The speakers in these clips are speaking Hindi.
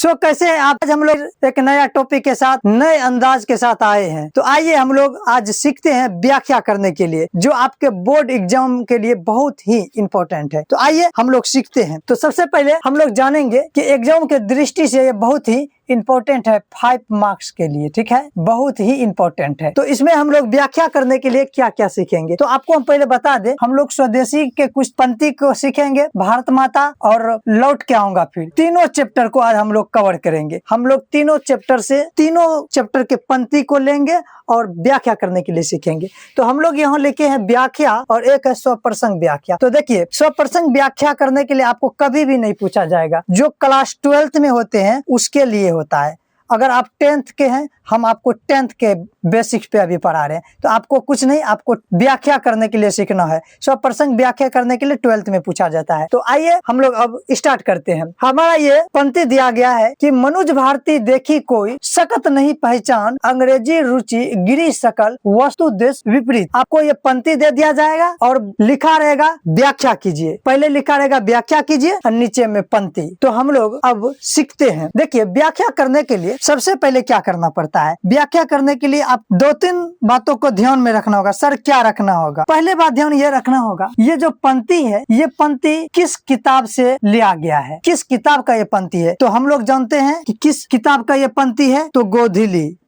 सो कैसे हैं आप? आज हम लोग एक नया टॉपिक के साथ नए अंदाज के साथ आए हैं। तो आइए हम लोग आज सीखते हैं व्याख्या करने के लिए, जो आपके बोर्ड एग्जाम के लिए बहुत ही इम्पोर्टेंट है। तो आइए हम लोग सीखते हैं। तो सबसे पहले हम लोग जानेंगे कि एग्जाम के दृष्टि से ये बहुत ही इम्पोर्टेंट है 5 मार्क्स के लिए, ठीक है, बहुत ही इम्पोर्टेंट है। तो इसमें हम लोग व्याख्या करने के लिए क्या क्या सीखेंगे, तो आपको हम पहले बता दें, हम लोग स्वदेशी के कुछ पंक्ति को सीखेंगे, भारत माता और लौट के आऊंगा फिर, तीनों चैप्टर को आज हम लोग कवर करेंगे। हम लोग तीनों चैप्टर के पंक्ति को लेंगे और व्याख्या करने के लिए सीखेंगे। तो हम लोग यहाँ लेके हैं व्याख्या और एक है स्वप्रसंग व्याख्या। तो देखिए, स्वप्रसंग व्याख्या करने के लिए आपको कभी भी नहीं पूछा जाएगा, जो क्लास 12th में होते हैं उसके लिए होता है। अगर आप 10th के हैं, हम आपको 10th के बेसिक्स पे अभी पढ़ा रहे हैं, तो आपको कुछ नहीं, आपको व्याख्या करने के लिए सीखना है। स्वप्रसंग व्याख्या करने के लिए 12th में पूछा जाता है। तो आइए हम लोग अब स्टार्ट करते हैं। हमारा ये पंक्ति दिया गया है कि मनुज भारती देखी कोई सकत नहीं पहचान, अंग्रेजी रुचि गिरी सकल वस्तु देश विपरीत। आपको ये पंक्ति दे दिया जाएगा और लिखा रहेगा व्याख्या कीजिए। पहले लिखा रहेगा व्याख्या कीजिए और नीचे में पंक्ति। तो हम लोग अब सीखते हैं। देखिए, व्याख्या करने के लिए सबसे पहले क्या करना पड़ता है? व्याख्या करने के लिए आप 2-3 बातों को ध्यान में रखना होगा। सर क्या रखना होगा? पहले बात ध्यान ये रखना होगा, ये जो पंक्ति है, ये पंक्ति किस किताब से लिया गया है, किस किताब का ये पंक्ति है। तो हम लोग जानते हैं कि किस किताब का ये पंक्ति है, तो गोधूली।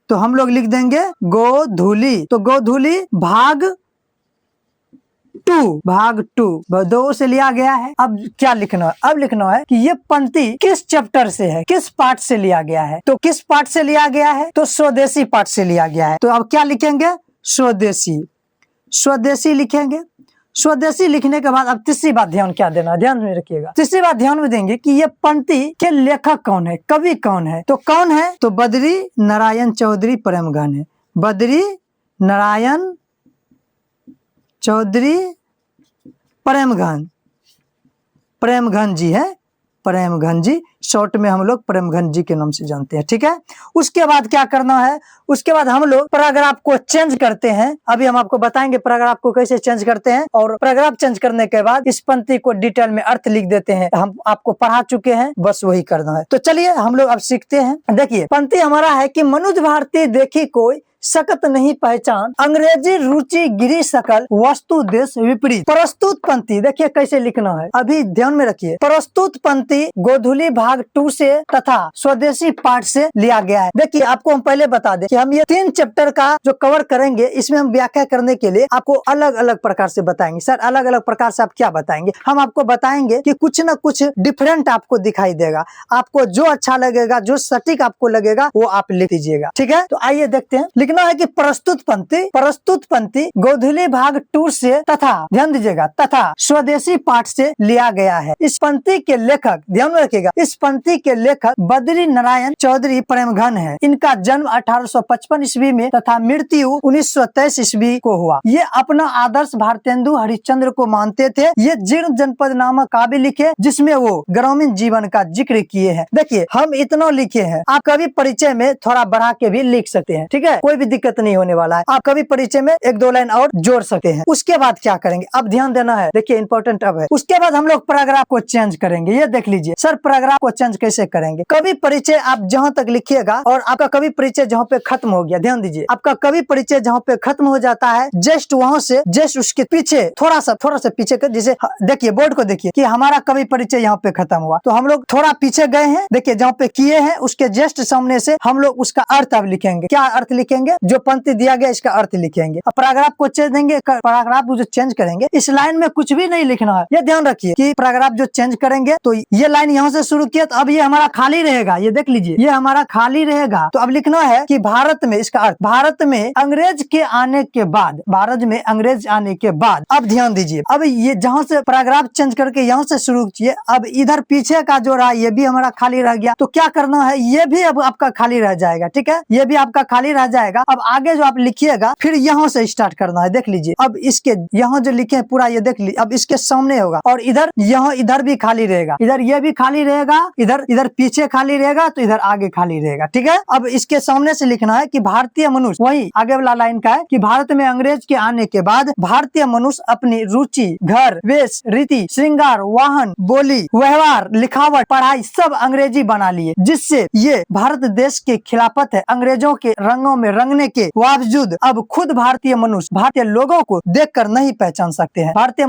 तो हम लोग लिख देंगे गोधूली। तो गोधूली भाग 2 2 से लिया गया है। अब क्या लिखना है? अब लिखना है कि ये पंक्ति किस चैप्टर से है, किस पार्ट से लिया गया है। तो किस पार्ट से लिया गया है? तो स्वदेशी पार्ट से लिया गया है। तो अब क्या लिखेंगे? स्वदेशी। स्वदेशी लिखेंगे। स्वदेशी लिखने के बाद अब तीसरी बात ध्यान क्या देना, ध्यान में रखिएगा। तीसरी बात ध्यान में देंगे कि ये पंक्ति के लेखक कौन है, कवि कौन है। तो कौन है? तो बद्री नारायण चौधरी प्रेमघन है। बद्री नारायण चौधरी प्रेमघन जी है। प्रेमघन जी, शॉर्ट में हम लोग प्रेमघन जी के नाम से जानते हैं, ठीक है। उसके बाद क्या करना है? उसके बाद हम लोग पैराग्राफ को चेंज करते हैं। अभी हम आपको बताएंगे पैराग्राफ को कैसे चेंज करते हैं। और पैराग्राफ चेंज करने के बाद इस पंक्ति को डिटेल में अर्थ लिख देते हैं। हम आपको पढ़ा चुके हैं, बस वही करना है। तो चलिए हम लोग अब सीखते हैं। देखिए, पंक्ति हमारा है कि मनुज भारती देखी कोई सकत नहीं पहचान, अंग्रेजी रुचि गिरी सकल वस्तु देश विपरीत। प्रस्तुत पंक्ति देखिए कैसे लिखना है, अभी ध्यान में रखिए। प्रस्तुत पंक्ति गोधूली भाग 2 से तथा स्वदेशी पाठ से लिया गया है। देखिए, आपको हम पहले बता दें कि हम ये 3 चैप्टर का जो कवर करेंगे, इसमें हम व्याख्या करने के लिए आपको अलग अलग प्रकार से बताएंगे। सर अलग अलग प्रकार से आप क्या बताएंगे? हम आपको बताएंगे कि कुछ न कुछ डिफरेंट आपको दिखाई देगा। आपको जो अच्छा लगेगा, जो सटीक आपको लगेगा, वो आप लिख दीजिएगा, ठीक है। तो आइए देखते हैं। लिखना है कि प्रस्तुत पंक्ति गोधूली भाग 2 से तथा, ध्यान दीजिएगा, तथा स्वदेशी पाठ से लिया गया है। इस पंक्ति के लेखक, ध्यान में रखिएगा, इस पंक्ति के लेखक बद्री नारायण चौधरी प्रेमघन है। इनका जन्म 1855 ईस्वी में तथा मृत्यु 1923 ईस्वी को हुआ। ये अपना आदर्श भारतेंदु हरिश्चंद्र को मानते थे। ये जीर्ण जनपद नामक काव्य लिखे, जिसमें वो ग्रामीण जीवन का जिक्र किए हैं। देखिए, हम इतना लिखे हैं, आप कभी परिचय में थोड़ा बढ़ा के भी लिख सकते हैं, ठीक है, कोई भी दिक्कत नहीं होने वाला है। आप कभी परिचय में 1-2 लाइन और जोड़ सकते हैं। उसके बाद क्या करेंगे, अब ध्यान देना है, देखिए इंपॉर्टेंट अब है। उसके बाद हम लोग पैराग्राफ को चेंज करेंगे। ये देख लीजिए सर, पैराग्राफ को चेंज कैसे करेंगे? कवि परिचय आप जहां तक लिखिएगा और आपका कवि परिचय जहां पे खत्म हो गया, ध्यान दीजिए, आपका कवि परिचय जहां पे खत्म हो जाता है, जस्ट वहां से जस्ट उसके पीछे थोड़ा सा पीछे कर, जैसे देखिए बोर्ड को देखिए कि हमारा कवि परिचय यहाँ पे खत्म हुआ, तो हम लोग थोड़ा पीछे गए हैं। देखिए जहाँ पे किए हैं उसके जस्ट सामने से हम लोग उसका अर्थ अब लिखेंगे। क्या अर्थ लिखेंगे? जो पंक्ति दिया गया इसका अर्थ लिखेंगे। अब पैराग्राफ को चेंज देंगे, पैराग्राफ जो चेंज करेंगे, इस लाइन में कुछ भी नहीं लिखना है। ये ध्यान रखिए कि पैराग्राफ जो चेंज करेंगे, तो ये लाइन यहाँ से शुरू किया, तो अब ये हमारा खाली रहेगा। ये देख लीजिए, ये हमारा खाली रहेगा। तो अब लिखना है कि भारत में, इसका अर्थ, भारत में अंग्रेज के आने के बाद, भारत में अंग्रेज आने के बाद। अब ध्यान दीजिए, अब ये जहाँ से पैराग्राफ चेंज करके यहाँ से शुरू किए, अब इधर पीछे का जो रहा ये भी हमारा खाली रह गया। तो क्या करना है, ये भी अब आपका खाली रह जाएगा, ठीक है, ये भी आपका खाली रह जाएगा। जाएगा। अब आगे जो आप लिखिएगा फिर यहाँ से स्टार्ट करना है। देख लीजिए, अब इसके यहाँ जो लिखे हैं पूरा ये देख लीजिए, अब इसके सामने होगा और इधर यहाँ इधर भी खाली रहेगा, इधर ये भी खाली रहेगा, इधर इधर पीछे खाली रहेगा तो इधर आगे खाली रहेगा। ठीक है, अब इसके सामने से लिखना है कि भारतीय मनुष्य, वही आगे वाला लाइन का है कि भारत में अंग्रेज के आने के बाद भारतीय मनुष्य अपनी रुचि, घर, वेश, रीति, श्रृंगार, वाहन, बोली, व्यवहार, लिखावट, पढ़ाई सब अंग्रेजी बना लिए, जिससे ये भारत देश के खिलाफत है। अंग्रेजों के रंगों में रंगने के बावजूद अब खुद भारतीय मनुष्य भारतीय लोगों को देखकर नहीं पहचान सकते हैं। भारतीय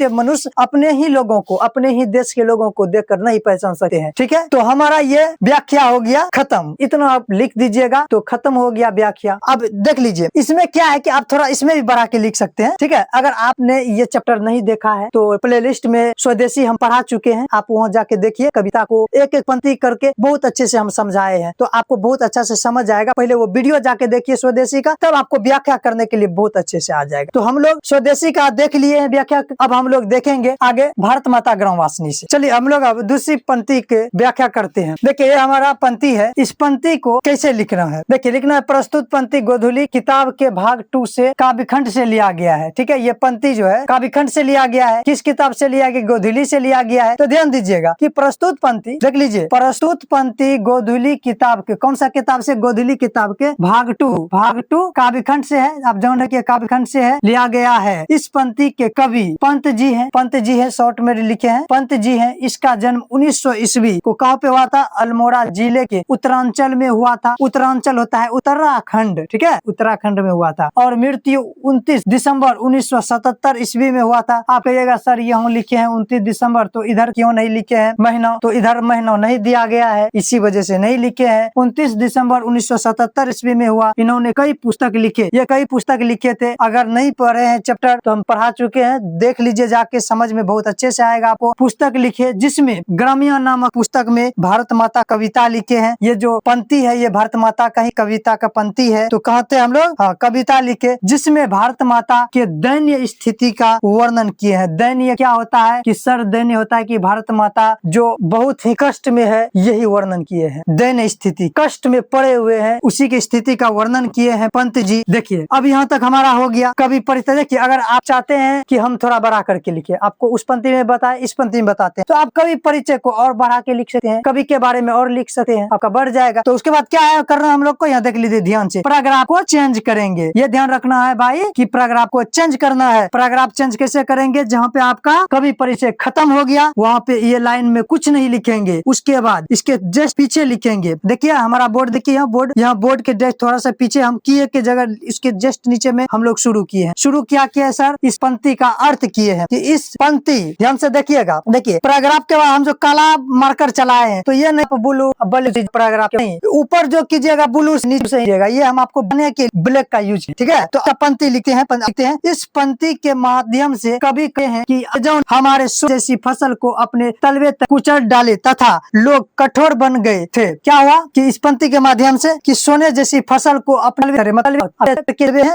मनुष्य अपने ही लोगों को, अपने ही देश के लोगों को देखकर नहीं पहचान सकते हैं। ठीक है, तो हमारा ये व्याख्या हो गया खत्म। इतना आप लिख दीजिएगा तो खत्म हो गया व्याख्या। अब देख लीजिए, इसमें क्या है कि आप थोड़ा इसमें भी बढ़ा के लिख सकते हैं। ठीक है, अगर आपने ये चैप्टर नहीं देखा है तो प्लेलिस्ट में स्वदेशी हम पढ़ा चुके हैं, आप वहाँ जाके देखिए। कविता को एक एक पंक्ति करके बहुत अच्छे से हम समझाए हैं, तो आपको बहुत अच्छा से समझ आएगा। पहले वो वीडियो जाके देखिए स्वदेशी का, तब आपको व्याख्या करने के लिए बहुत अच्छे से आ जाएगा। तो हम लोग स्वदेशी का देख लिए हैं व्याख्या, अब हम लोग देखेंगे आगे भारत माता ग्रामवासिनी से। चलिए हम लोग अब दूसरी पंक्ति के व्याख्या करते हैं। देखिए ये हमारा पंक्ति है, इस पंक्ति को कैसे लिखना है। देखिए लिखना है, प्रस्तुत पंक्ति गोधूली किताब के भाग 2 से काव्यखंड से लिया गया है। ठीक है, ये पंक्ति जो है काव्यखंड से लिया गया है। किस किताब से लिया गया? गोधूली से लिया गया है। तो ध्यान दीजिएगा कि प्रस्तुत पंक्ति, देख लीजिए, प्रस्तुत पंक्ति गोधूली किताब के, कौन सा किताब से? गोधूली किताब के भाग 2 काव्यखंड से है। आप जान रखिए काव्यखंड से है, लिया गया है। इस पंक्ति के कवि पंत जी है, शॉर्ट में लिखे हैं, पंत जी है। इसका जन्म 1900 ईस्वी को कहाँ पे हुआ था? अल्मोड़ा जिले के उत्तरांचल में हुआ था। उत्तरांचल होता है उत्तराखंड, ठीक है, उत्तराखंड में हुआ था। और मृत्यु 29 दिसंबर 1977 ईस्वी में हुआ था। आप कहिएगा सर यहाँ लिखे हैं 29 दिसंबर, तो इधर क्यों नहीं लिखे हैं महीना? तो इधर महीना नहीं दिया गया है, इसी वजह से नहीं लिखे हैं। 29 दिसंबर 1977 ईस्वी में हुआ। इन्होंने कई पुस्तक लिखे, ये कई पुस्तक लिखे थे। अगर नहीं पढ़े हैं चैप्टर तो हम पढ़ा चुके हैं, देख लीजिए जाके, समझ में बहुत अच्छे से आएगा आपको। पुस्तक लिखे जिसमें ग्रामीण नामक पुस्तक में भारत माता कविता लिखे हैं। ये जो पंक्ति है ये भारत माता का ही कविता का पंक्ति है। तो कहते हैं हम लोग कविता लिखे जिसमें भारत माता के दैन्य स्थिति का वर्णन किए हैं। दैन्य क्या होता है कि सर, दैन्य होता है कि भारत माता जो बहुत ही कष्ट में है, यही वर्णन किए हैं। दैन्य स्थिति, कष्ट में पड़े हुए हैं, उसी की स्थिति का वर्णन किए हैं पंत जी। देखिए अब यहाँ तक हमारा हो गया कवि परिचय। देखिए अगर आप चाहते हैं कि हम थोड़ा बड़ा करके लिखे, आपको उस पंक्ति में बताए, इस पंक्ति में बताते हैं, तो आप कवि परिचय को और बढ़ा के लिख सकते हैं, कवि के बारे में और लिख सकते हैं, आपका बढ़ जाएगा। तो उसके बाद क्या है करना हम लोग को, यहाँ देख लीजिए ध्यान से, पैराग्राफ को चेंज करेंगे। ये ध्यान रखना है भाई कि पैराग्राफ को चेंज करना है। पैराग्राफ चेंज कैसे करेंगे? जहाँ पे आपका कवि परिचय खत्म हो गया वहाँ पे ये लाइन में कुछ नहीं लिखेंगे, उसके बाद इसके जस्ट पीछे लिखेंगे। देखिए हमारा बोर्ड, देखिए यहाँ बोर्ड के जस्ट थोड़ा सा पीछे हम किए के जगह इसके जस्ट नीचे में हम लोग शुरू किए हैं। शुरू क्या किया है सर? इस पंक्ति का अर्थ किए हैं कि इस पंक्ति, ध्यान से देखिएगा, देखिए पैराग्राफ के बाद हम जो काला मार्कर चलाए हैं तो ये नहीं ब्लू पैराग्राफ नहीं, ऊपर जो कीजिएगा ब्लू नीचे से कीजिएगा, ये हम आपको बनने के ब्लैक का यूज है। ठीक है, तो पंक्ति लिखते हैं, इस पंक्ति के माध्यम से कवि कहे हैं कि जो हमारे जैसी फसल को अपने तलवे तक कुचल डाले तथा लोग कठोर बन गए थे। क्या हुआ कि इस पंक्ति के माध्यम से कि सोने जैसी फसल को अपने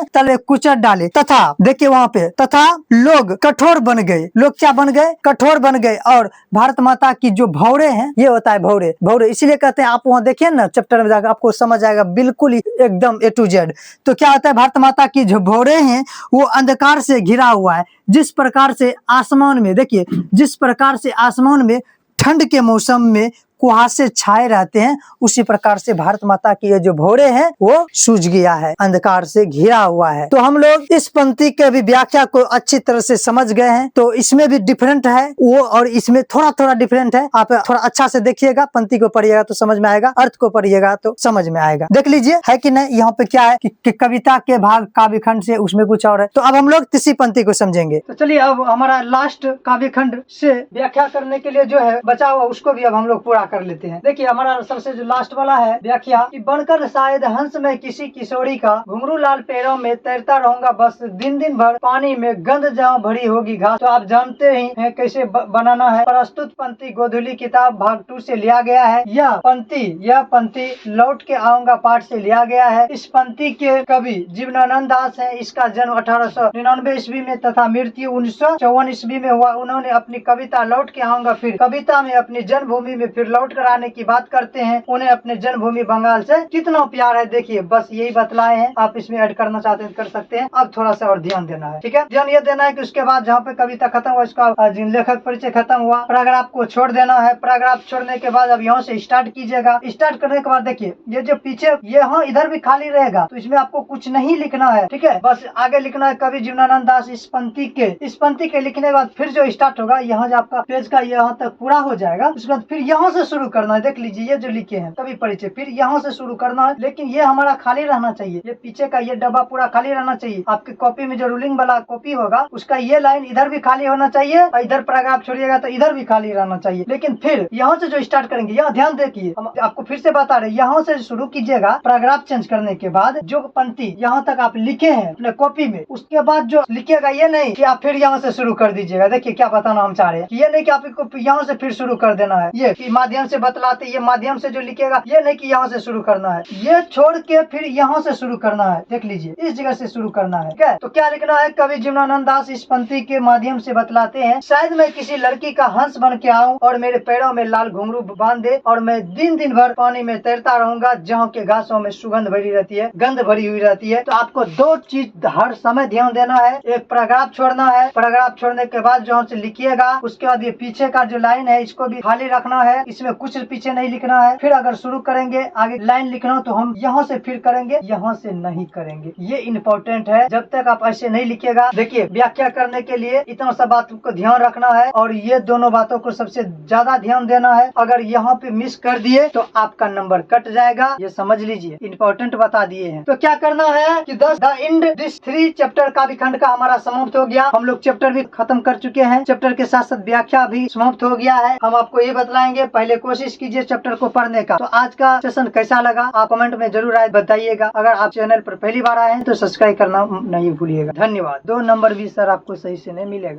तलवे कुचल डाले तथा, देखिए वहाँ पे, तथा लोग कठोर बन गए। लोग क्या बन गए? कठोर बन गए। और भारत माता की जो भौरे हैं, ये होता है भौरे, इसलिए कहते हैं, आप वहाँ देखिए ना चैप्टर में जाकर आपको समझ आएगा बिल्कुल एकदम A to Z। तो क्या होता है? भारत माता की जो भौरे हैं वो अंधकार से घिरा हुआ है। जिस प्रकार से आसमान में, देखिए जिस प्रकार से आसमान में ठंड के मौसम में कुहासे छाए रहते हैं, उसी प्रकार से भारत माता की ये जो भौरे हैं वो सूझ गया है, अंधकार से घिरा हुआ है। तो हम लोग इस पंक्ति के भी व्याख्या को अच्छी तरह से समझ गए हैं। तो इसमें भी डिफरेंट है वो, और इसमें थोड़ा थोड़ा डिफरेंट है। आप थोड़ा अच्छा से देखिएगा, पंक्ति को पढ़िएगा तो समझ में आएगा, अर्थ को पढ़िएगा तो समझ में आएगा। देख लीजिए है कि नहीं, यहाँ पे क्या है कि कविता के भाग काव्यखंड से, उसमें कुछ और है। तो अब हम लोग तीसरी पंक्ति को समझेंगे। तो चलिए अब हमारा लास्ट काव्यखंड से व्याख्या करने के लिए जो है बचा हुआ, उसको भी अब हम लोग पूरा कर लेते हैं। देखिए हमारा सबसे जो लास्ट वाला है व्याख्या कि बनकर शायद हंस में किसी किशोरी का, घुंघरू लाल पैरों में तैरता रहूंगा बस दिन दिन भर, पानी में गंध जहाँ भरी होगी घास। तो आप जानते ही हैं कैसे बनाना है। प्रस्तुत पंक्ति गोधूली किताब भाग 2 से लिया गया है। यह पंक्ति लौट के आऊंगा पाठ से लिया गया है। इस पंक्ति के कवि जीवनानंद दास है। इसका जन्म 1899 ईस्वी में तथा मृत्यु 1954 ईस्वी में हुआ। उन्होंने अपनी कविता लौट के आऊंगा फिर कविता में अपनी जन्मभूमि में फिर लौट कर आने की बात करते हैं, उन्हें अपने जन्मभूमि बंगाल से कितना प्यार है। देखिए बस यही बतलाए हैं, आप इसमें ऐड करना चाहते हैं कर सकते हैं। अब थोड़ा सा और ध्यान देना है, ठीक है। ध्यान ये देना है कि उसके बाद जहाँ पे कविता खत्म हुआ, इसका लेखक परिचय खत्म हुआ, पैराग्राफ को छोड़ देना है। पैराग्राफ छोड़ने के बाद अब यहाँ से स्टार्ट कीजिएगा। स्टार्ट करने के बाद देखिए ये जो पीछे यहाँ इधर भी खाली रहेगा, तो इसमें आपको कुछ नहीं लिखना है, ठीक है। बस आगे लिखना है कवि जीवनानंद दास इस पंक्ति के लिखने के बाद फिर जो स्टार्ट होगा, यहाँ जो आपका पेज का यहाँ तक पूरा हो जाएगा, उसके बाद फिर यहाँ से शुरू करना है। देख लीजिए ये जो लिखे हैं कवि परिचय, फिर यहाँ से शुरू करना है, लेकिन ये हमारा खाली रहना चाहिए। ये पीछे का ये डब्बा पूरा खाली रहना चाहिए। आपकी कॉपी में जो रूलिंग वाला कॉपी होगा, उसका ये लाइन इधर भी खाली होना चाहिए, और इधर पैराग्राफ छोड़िएगा तो इधर भी खाली रहना चाहिए। लेकिन फिर यहाँ से जो स्टार्ट करेंगे, यहाँ ध्यान देखिए, हम आपको फिर से बता रहे, यहाँ से शुरू कीजिएगा। पैराग्राफ चेंज करने के बाद जो पंक्ति यहाँ तक आप लिखे हैं अपने कॉपी में, उसके बाद जो लिखिएगा, ये नहीं कि आप फिर यहाँ से शुरू कर दीजिएगा। देखिए क्या बताना हम चाह रहे हैं, ये नहीं कि आपको यहाँ से फिर शुरू कर देना है, ये कि माध्यम से बतलाते, ये माध्यम से जो लिखेगा, ये नहीं कि यहाँ से शुरू करना है, ये छोड़ के फिर यहाँ से शुरू करना है। देख लीजिए इस जगह से शुरू करना है, ठीक है। तो क्या लिखना है, कवि जीवनानंद दास इस पंक्ति के माध्यम से बतलाते हैं, शायद मैं किसी लड़की का हंस बन के आऊं और मेरे पैरों में लाल घुंघरू बांध दे, और मैं दिन दिन भर पानी में तैरता रहूंगा, जहाँ के घासों में सुगंध भरी रहती है, गंध भरी हुई रहती है। तो आपको दो चीज हर समय ध्यान देना है, एक पैराग्राफ छोड़ना है, पैराग्राफ छोड़ने के बाद जो से लिखिएगा, उसके बाद ये पीछे का जो लाइन है इसको भी खाली रखना है, इसमें कुछ पीछे नहीं लिखना है। फिर अगर शुरू करेंगे आगे लाइन लिखना, तो हम यहाँ से फिर करेंगे, यहाँ से नहीं करेंगे। ये इम्पोर्टेंट है, जब तक आप ऐसे नहीं लिखिएगा। देखिए व्याख्या करने के लिए इतना सा बात को ध्यान रखना है, और ये दोनों बातों को सबसे ज्यादा ध्यान देना है। अगर यहाँ पे मिस कर दिए तो आपका नंबर कट जाएगा, ये समझ लीजिए, इम्पोर्टेंट बता दिए हैं। तो क्या करना है कि द एंड दिस 3 चैप्टर का भी खंड का हमारा समाप्त हो गया। हम लोग चैप्टर भी खत्म कर चुके हैं, चैप्टर के साथ साथ व्याख्या भी समाप्त हो गया है। हम आपको ये बतलाएंगे, पहले कोशिश कीजिए चैप्टर को पढ़ने का। तो आज का सेशन कैसा लगा आप कमेंट में जरूर बताइएगा। अगर आप चैनल पर पहली बार आए हैं तो सब्सक्राइब करना नहीं भूलिएगा। धन्यवाद। 2 नंबर भी सर आपको सही से नहीं मिलेगा।